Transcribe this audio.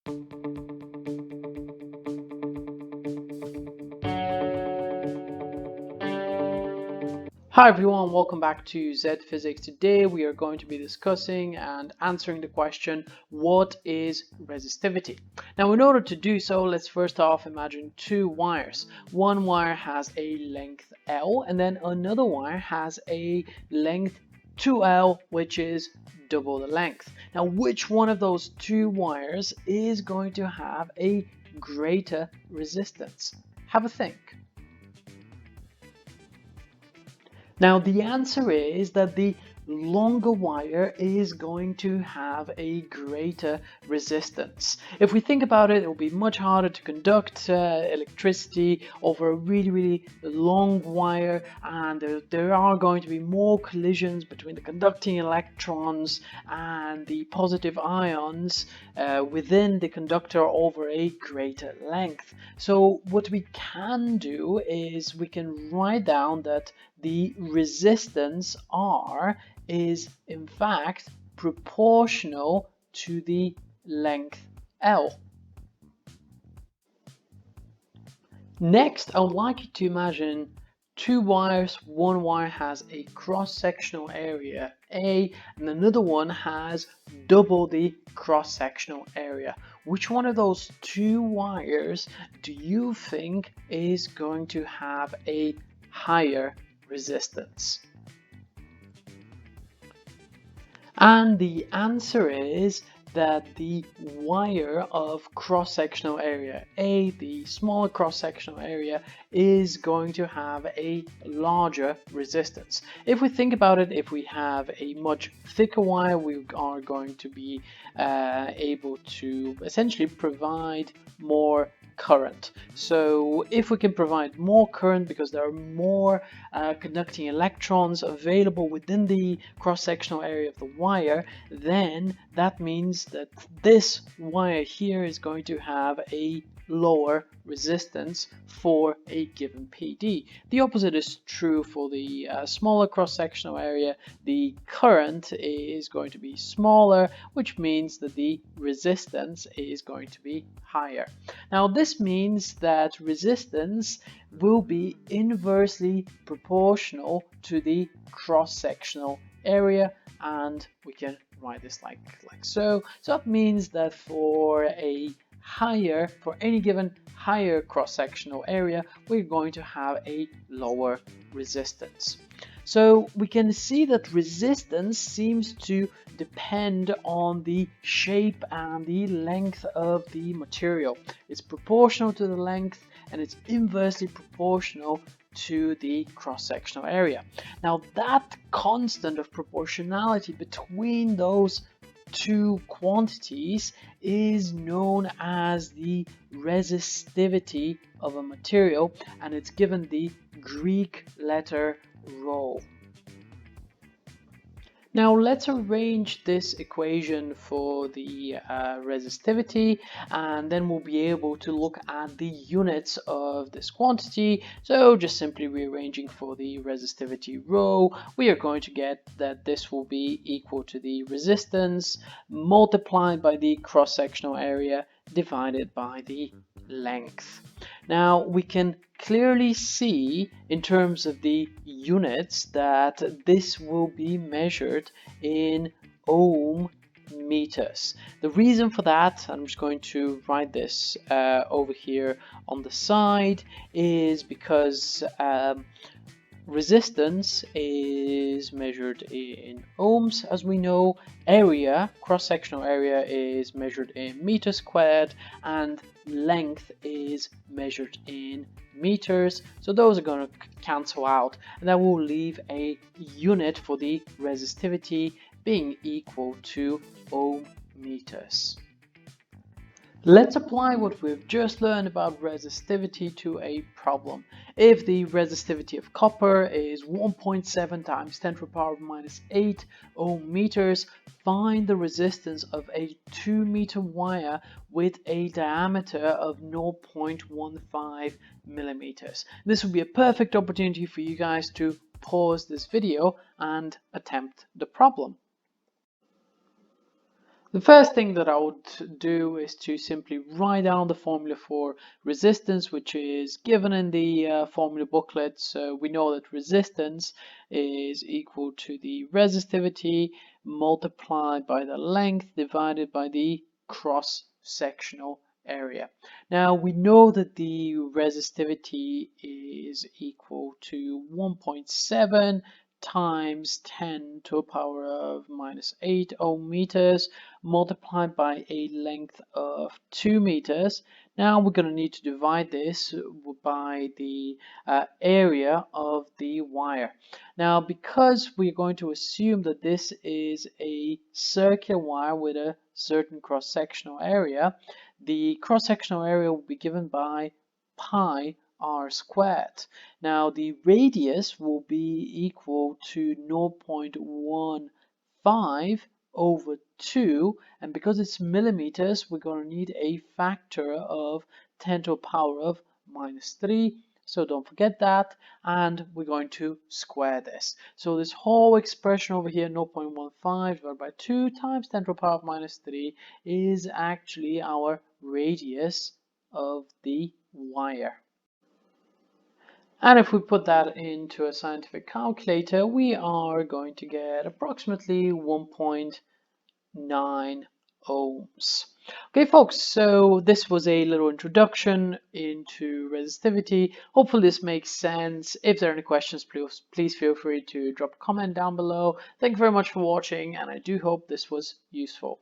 Hi everyone, welcome back to Z Physics. Today we are going to be discussing and answering the question, what is resistivity? Now in order to do so, let's first off imagine two wires. One wire has a length L and then another wire has a length 2L, which is double the length. Now which one of those two wires is going to have a greater resistance? Have a think. Now the answer is that the longer wire is going to have a greater resistance. If we think about it, it will be much harder to conduct electricity over a really long wire, and there are going to be more collisions between the conducting electrons and the positive ions within the conductor over a greater length. So what we can do is we can write down that the resistance R is in fact proportional to the length L. Next, I would like you to imagine two wires. One wire has a cross-sectional area A and another one has double the cross-sectional area. Which one of those two wires do you think is going to have a higher resistance? And the answer is that the wire of cross-sectional area A, the smaller cross-sectional area, is going to have a larger resistance. If we think about it, if we have a much thicker wire, we are going to be able to essentially provide more current. So if we can provide more current because there are more conducting electrons available within the cross-sectional area of the wire, then that means that this wire here is going to have a lower resistance for a given PD. The opposite is true for the smaller cross-sectional area. The current is going to be smaller, which means that the resistance is going to be higher. Now this means that resistance will be inversely proportional to the cross-sectional area, and we can write this like so. So that means that for any given higher cross-sectional area, we're going to have a lower resistance. So we can see that resistance seems to depend on the shape and the length of the material. It's proportional to the length and it's inversely proportional to the cross-sectional area. Now that constant of proportionality between those two quantities is known as the resistivity of a material, and it's given the Greek letter rho. Now let's arrange this equation for the resistivity, and then we'll be able to look at the units of this quantity. So just simply rearranging for the resistivity rho, we are going to get that this will be equal to the resistance multiplied by the cross-sectional area divided by the length. Now we can clearly see in terms of the units that this will be measured in ohm meters. The reason for that, I'm just going to write this over here on the side, is because resistance is measured in ohms, as we know. Area, cross-sectional area, is measured in meters squared, and length is measured in meters. So those are going to cancel out, and that will leave a unit for the resistivity being equal to ohm meters. Let's apply what we've just learned about resistivity to a problem. If the resistivity of copper is 1.7 times 10 to the power of minus 8 ohm meters, find the resistance of a 2-meter wire with a diameter of 0.15 millimeters. This would be a perfect opportunity for you guys to pause this video and attempt the problem. The first thing that I would do is to simply write down the formula for resistance, which is given in the formula booklet. So we know that resistance is equal to the resistivity multiplied by the length divided by the cross-sectional area. Now we know that the resistivity is equal to 1.7 times 10 to a power of minus 8 ohm meters multiplied by a length of 2 meters. Now we're going to need to divide this by the area of the wire. Now because we're going to assume that this is a circular wire with a certain cross-sectional area, the cross-sectional area will be given by pi r squared. Now the radius will be equal to 0.15 over 2, and because it's millimeters, we're going to need a factor of 10 to the power of minus 3. So don't forget that, and we're going to square this. So this whole expression over here, 0.15 divided by 2 times 10 to the power of minus 3, is actually our radius of the wire. And if we put that into a scientific calculator, we are going to get approximately 1.9 ohms. Okay, folks, so this was a little introduction into resistivity. Hopefully this makes sense. If there are any questions, please feel free to drop a comment down below. Thank you very much for watching, and I do hope this was useful.